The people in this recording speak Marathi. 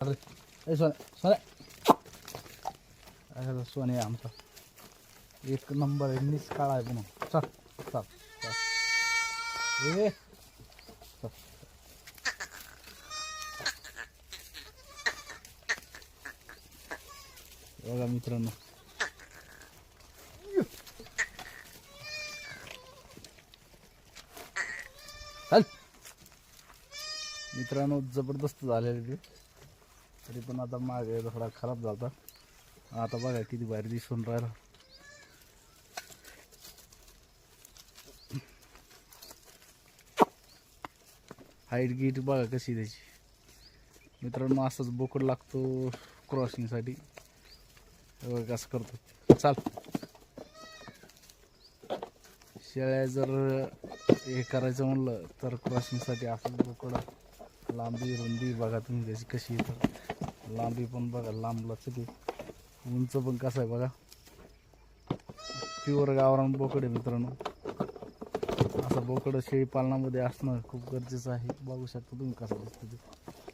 अरे सोने अरे सोने आमचा एक नंबर आहे मिस काळा आहे म्हणून चल चल चल ए चल. बघा मित्रांनो चल मित्रांनो जबरदस्त झालेले ते तरी पण आता मागे थोडा खराब झाला आता बघा किती बाहेर दिसून राहिला. हाईट गीट बघा कशी त्याची मित्रांनो. असंच बोकड लागतो क्रॉसिंगसाठी. कसं करतो चाल. शेळ्या जर हे करायचं म्हणलं तर क्रॉसिंगसाठी असंच बोकड. लांबी रुंदी बघा तुम्ही त्याची कशी येतं. लांबी पण बघा लांब लचक. उंच पण कसं आहे बघा. प्युअर गावरान बोकड आहे मित्रांनो. असं बोकड शेळी पालनामध्ये असणं खूप गरजेचं आहे. बघू शकता तुम्ही कसं दिसतं ते.